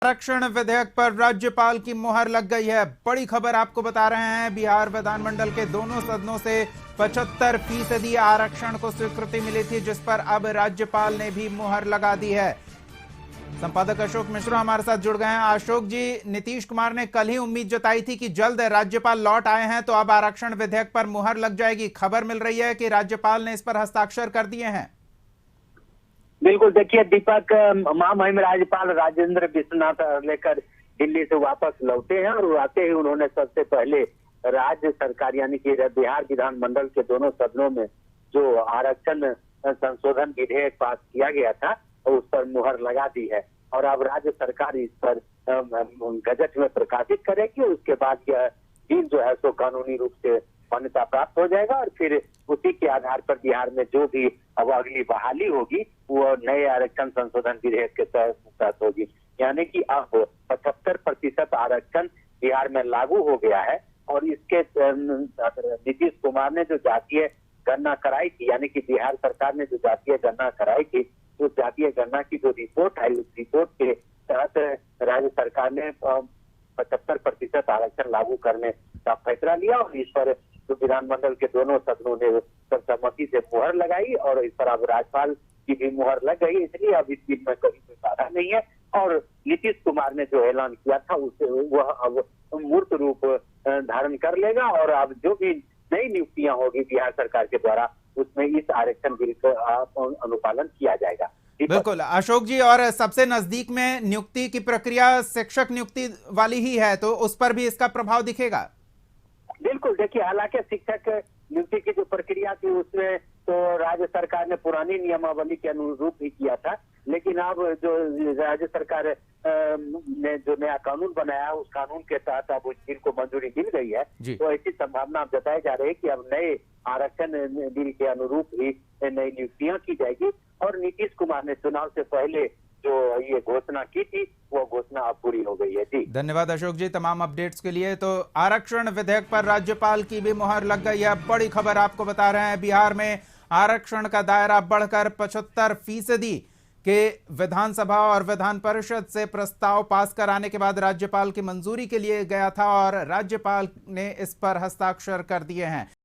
आरक्षण विधेयक पर राज्यपाल की मुहर लग गई है। बड़ी खबर आपको बता रहे हैं। बिहार विधानमंडल के दोनों सदनों से 75% आरक्षण को स्वीकृति मिली थी, जिस पर अब राज्यपाल ने भी मुहर लगा दी है। संपादक अशोक मिश्रा हमारे साथ जुड़ गए हैं। अशोक जी, नीतीश कुमार ने कल ही उम्मीद जताई थी कि जल्द राज्यपाल लौट आए हैं तो अब आरक्षण विधेयक पर मुहर लग जाएगी। खबर मिल रही है कि राज्यपाल ने इस पर हस्ताक्षर कर दिए हैं। बिल्कुल, देखिए दीपक, महामहिम राज्यपाल राजेंद्र विश्वनाथ लेकर दिल्ली से वापस लौटे हैं और आते ही उन्होंने सबसे पहले राज्य सरकार यानी कि बिहार विधानमंडल के दोनों सदनों में जो आरक्षण संशोधन विधेयक पास किया गया था उस पर मुहर लगा दी है और अब राज्य सरकार इस पर गजट में प्रकाशित करेगी। उसके बाद यह बिल जो है सो कानूनी रूप से मान्यता प्राप्त हो जाएगा और फिर उसी के आधार पर बिहार में जो भी अब अगली बहाली होगी वो नए आरक्षण संशोधन विधेयक के तहत होगी। यानी कि अब 75% आरक्षण बिहार में लागू हो गया है और इसके नीतीश कुमार ने जो जातीय गणना कराई थी, यानी कि बिहार सरकार ने जो जातीय गणना कराई थी, उस जातीय गणना की जो रिपोर्ट आई, उस रिपोर्ट के तहत राज्य सरकार ने 75% आरक्षण लागू करने का फैसला लिया और इस पर जो विधानमंडल के दोनों सदनों ने सर्वसम्मति से मुहर लगाई और इस पर अब राज्यपाल की भी मुहर लग गई। इसलिए अब इस बिल में कहीं कोई बाधा नहीं है और नीतीश कुमार ने जो ऐलान किया था उसे वह अब मूर्त रूप धारण कर लेगा और अब जो भी नई नियुक्तियां होगी बिहार सरकार के द्वारा उसमें इस आरक्षण बिल का अनुपालन किया जाएगा। बिल्कुल अशोक जी, और सबसे नजदीक में नियुक्ति की प्रक्रिया शिक्षक नियुक्ति वाली ही है, तो उस पर भी इसका प्रभाव दिखेगा। बिल्कुल, देखिए हालांकि शिक्षक नियुक्ति की जो प्रक्रिया थी उसमें तो राज्य सरकार ने पुरानी नियमावली के अनुरूप ही किया था, लेकिन अब जो राज्य सरकार ने जो नया कानून बनाया उस कानून के तहत अब उस बिल को मंजूरी मिल गई है। तो ऐसी संभावना अब जताई जा रही है कि अब नए आरक्षण बिल के अनुरूप ही नई नियुक्तियां की जाएगी और नीतीश कुमार ने चुनाव से पहले जो ये घोषणा की थी वो घोषणा अब पूरी हो गई है। जी धन्यवाद अशोक जी तमाम अपडेट्स के लिए। तो आरक्षण विधेयक पर राज्यपाल की भी मुहर लग गई है। बड़ी खबर आपको बता रहे हैं। बिहार में आरक्षण का दायरा बढ़कर 75% के विधानसभा और विधान परिषद से प्रस्ताव पास कराने के बाद राज्यपाल की मंजूरी के लिए गया था और राज्यपाल ने इस पर हस्ताक्षर कर दिए हैं।